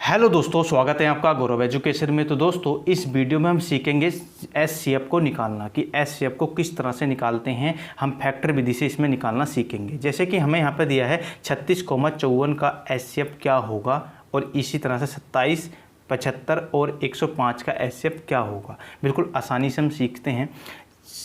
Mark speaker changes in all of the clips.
Speaker 1: Hello दोस्तों, स्वागत है आपका गौरव एजुकेशन में। तो दोस्तों, इस वीडियो में हम सीखेंगे एचसीएफ को निकालना, कि एचसीएफ को किस तरह से निकालते हैं। हम फैक्टर विधि से इसमें निकालना सीखेंगे। जैसे कि हमें यहाँ पर दिया है 36,54 का एचसीएफ क्या होगा, और इसी तरह से 27, 75 और 105 का एचसीएफ क्या होगा। बिल्कुल आसानी से हम सीखते हैं।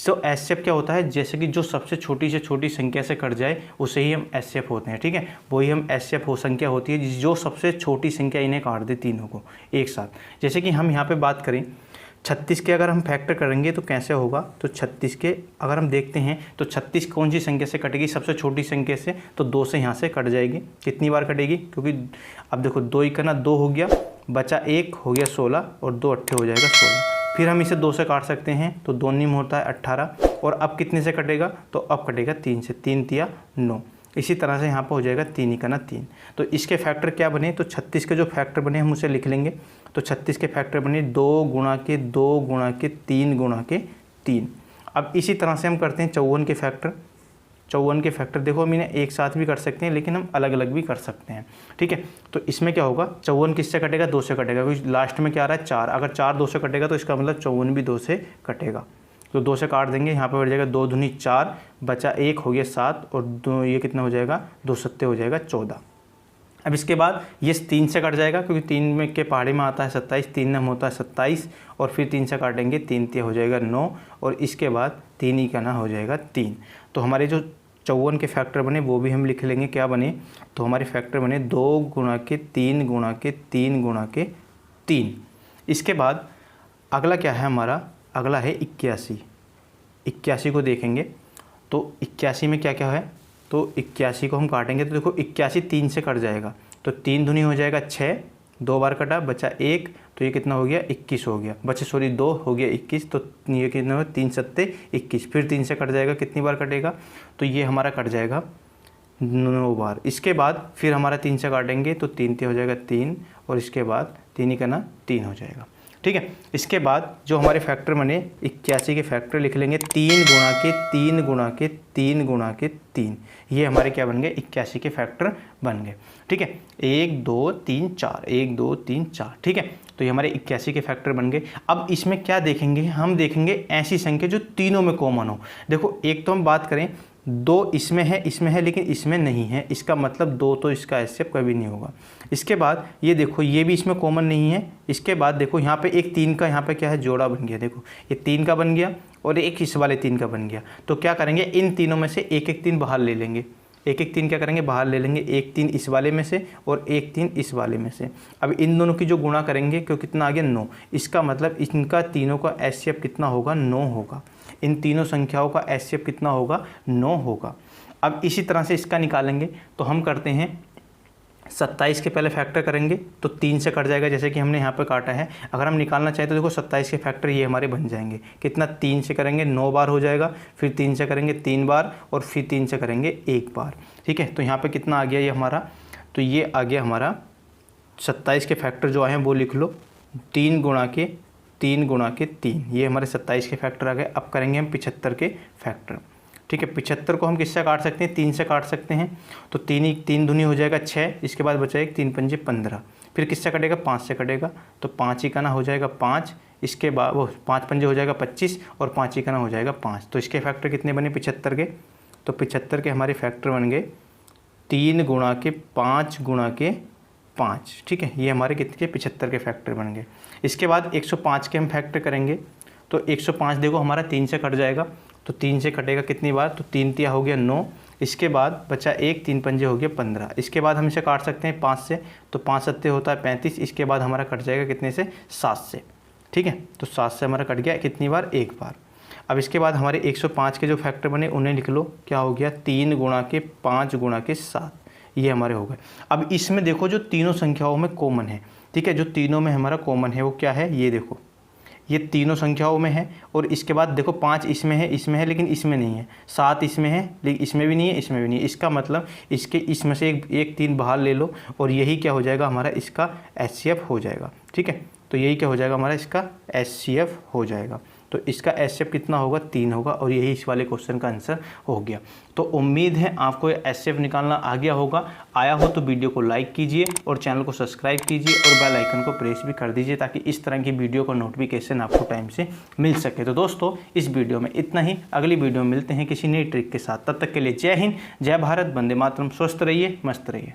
Speaker 1: तो एचसीएफ क्या होता है, जैसे कि जो सबसे छोटी से छोटी संख्या से कट जाए उसे ही हम एचसीएफ होते हैं। ठीक है, वही हम एचसीएफ हो संख्या होती है जो सबसे छोटी संख्या इन्हें काट दे तीनों को एक साथ। जैसे कि हम यहाँ पे बात करें 36 के, अगर हम फैक्टर करेंगे तो कैसे होगा। तो 36 के अगर हम देखते हैं तो 36 कौन सी संख्या से कटेगी, सबसे छोटी संख्या से। तो 2 से यहाँ से कट जाएगी। कितनी बार कटेगी, क्योंकि अब देखो 2 का ना 2 हो गया, बचा 1 हो गया 16, और 2 अट्ठे हो जाएगा 16। फिर हम इसे 2 से काट सकते हैं, तो 2 निम होता है 18। और अब कितने से कटेगा, तो अब कटेगा 3 से। 3 तिया 9। इसी तरह से यहाँ पर हो जाएगा 3 का ना 3। तो इसके फैक्टर क्या बने, तो 36 के जो फैक्टर बने हम उसे लिख लेंगे। तो 36 के फैक्टर बने 2 गुणा के 2 गुणा के 3 गुणा के 3। अब इसी तरह से हम करते हैं 54 के फैक्टर। 54 के फैक्टर देखो हम इन्हें एक साथ भी कर सकते हैं, लेकिन हम अलग अलग भी कर सकते हैं। ठीक है, तो इसमें क्या होगा, 54 किससे कटेगा, 2 से कटेगा, क्योंकि लास्ट में क्या आ रहा है 4। अगर 4 2 से कटेगा तो इसका मतलब 54 भी 2 से कटेगा। तो 2 से काट देंगे, यहाँ पर बढ़ जाएगा 2 दूनी 4, बचा 1 हो गया 7, और 2 ये कितना हो जाएगा, 2 सत्ते हो जाएगा 14। अब इसके बाद ये 3 से कट जाएगा, क्योंकि 3 में के पहाड़ी में आता है 27, 3 नम होता है 27, और फिर 3 से काटेंगे, 3 तिया हो जाएगा 9, और इसके बाद 3 ही का ना हो जाएगा 3। तो हमारे जो 54 के फैक्टर बने वो भी हम लिख लेंगे। क्या बने, तो हमारे फैक्टर बने 2 गुणा के 3 गुणा के 3 गुणा के 3। इसके बाद अगला क्या है हमारा, अगला है 81। 81 को देखेंगे तो 81 में क्या क्या है, तो 81 को हम काटेंगे तो देखो 81 3 से कट जाएगा, तो 3 दूनी हो जाएगा 6, 2 बार कटा, बचा 1, तो ये कितना हो गया 21 हो गया, बचे सॉरी 2 हो गया 21, तो ये कितना हो 3 सत्ते 21। फिर 3 से कट जाएगा, कितनी बार कटेगा, तो ये हमारा कट जाएगा 9 बार। इसके बाद फिर हमारा 3 से काटेंगे तो 3 हो जाएगा 3, और इसके बाद 3 ही का ना 3 हो जाएगा। ठीक है, इसके बाद जो हमारे फैक्टर बने 81 के फैक्टर लिख लेंगे 3 गुणा के 3 गुणा के 3 गुणा के 3। ये हमारे क्या बन गए, 81 के फैक्टर बन गए। ठीक है, 1 2 3 4, 1 2 3 4। ठीक है, तो ये हमारे 81 के फैक्टर बन गए। अब इसमें क्या देखेंगे, हम देखेंगे ऐसी संख्या जो तीनों में कॉमन हो। देखो एक तो हम बात करें 2 इसमें है लेकिन इसमें नहीं है, इसका मतलब 2 तो इसका एचसीएफ कभी नहीं होगा। इसके बाद ये देखो ये भी इसमें कॉमन नहीं है। इसके बाद देखो यहाँ पे एक 3 का यहाँ पे क्या है, जोड़ा बन गया। देखो ये 3 का बन गया और एक इस वाले 3 का बन गया। तो क्या करेंगे, इन तीनों में से एक एक 3 बाहर ले लेंगे। एक एक 3 क्या करेंगे, बाहर ले लेंगे। एक 3 इस वाले में से और एक 3 इस वाले में से। अब इन दोनों की जो गुणा करेंगे, क्यों कितना आ गया 9। इसका मतलब इनका तीनों का एचसीएफ कितना होगा, 9 होगा। इन तीनों संख्याओं का एचसीएफ कितना होगा, 9 होगा। अब इसी तरह से इसका निकालेंगे तो हम करते हैं 27 के पहले फैक्टर करेंगे तो 3 से कट जाएगा, जैसे कि हमने यहाँ पे काटा है। अगर हम निकालना चाहें तो देखो 27 के फैक्टर ये हमारे बन जाएंगे। कितना, 3 से करेंगे 9 बार हो जाएगा, फिर 3 से करेंगे 3 बार, और फिर 3 से करेंगे 1 बार। ठीक है, तो यहाँ पे कितना आ गया ये हमारा, तो ये आ गया हमारा 27 के फैक्टर जो आए हैं वो लिख लो, 3 गुणा के 3 गुणा के 3। ये हमारे 27 के फैक्टर आ गए। अब करेंगे हम 75 के फैक्टर। ठीक है, 75 को हम किससे काट सकते हैं, 3 से काट सकते हैं। तो 3 दूनी हो जाएगा 6, इसके बाद बचाएगा 3 पंजे 15। फिर किससे कटेगा, 5 से कटेगा, तो 5 ही का ना हो जाएगा 5। इसके बाद वो 5 पंजे हो जाएगा 25, और 5 ही का ना हो जाएगा 5। तो इसके फैक्टर कितने बने 75 के, तो 75 के हमारे फैक्टर बन गए 3 गुणा के 5 गुणा के 5। ठीक है, ये हमारे कितने 75 के फैक्टर बन गए। इसके बाद 105 के हम फैक्टर करेंगे तो 105 देखो हमारा 3 से कट जाएगा, तो 3 से कटेगा कितनी बार, तो 3 तिया हो गया 9। इसके बाद बचा 1, 3 पंजे हो गया 15। इसके बाद हम इसे काट सकते हैं 5 से, तो 5 सत्ते होता है 35। इसके बाद हमारा कट जाएगा कितने से, 7 से। ठीक है, तो 7 से हमारा कट गया कितनी बार, 1 बार। अब इसके बाद हमारे 105 के जो फैक्टर बने उन्हें लिख लो। क्या हो गया, 3 गुणा के 5 गुणा के 7। ये हमारे हो गए। अब इसमें देखो जो तीनों संख्याओं में कॉमन है, ठीक है, जो तीनों में हमारा कॉमन है वो क्या है, ये देखो ये तीनों संख्याओं में है। और इसके बाद देखो 5 इसमें है लेकिन इसमें नहीं है। 7 इसमें है लेकिन इसमें भी नहीं है, इसमें भी नहीं है। इसका मतलब इसके इसमें से एक 3 बाहर ले लो, और यही क्या हो जाएगा हमारा, इसका एचसीएफ हो जाएगा। ठीक है, तो यही क्या हो जाएगा हमारा, इसका एचसीएफ हो जाएगा। तो इसका एस सी एफ कितना होगा 3 होगा और यही इस वाले क्वेश्चन का आंसर हो गया। तो उम्मीद है आपको एस सी एफ निकालना आ गया होगा। आया हो तो वीडियो को लाइक कीजिए और चैनल को सब्सक्राइब कीजिए और बेल आइकन को प्रेस भी कर दीजिए ताकि इस तरह की वीडियो का नोटिफिकेशन आपको टाइम से मिल सके। तो दोस्तों इस वीडियो में इतना ही, अगली वीडियो में मिलते हैं किसी नई ट्रिक के साथ। तब तक के लिए जय हिंद, जय भारत, वंदे मातरम। स्वस्थ रहिए, मस्त रहिए।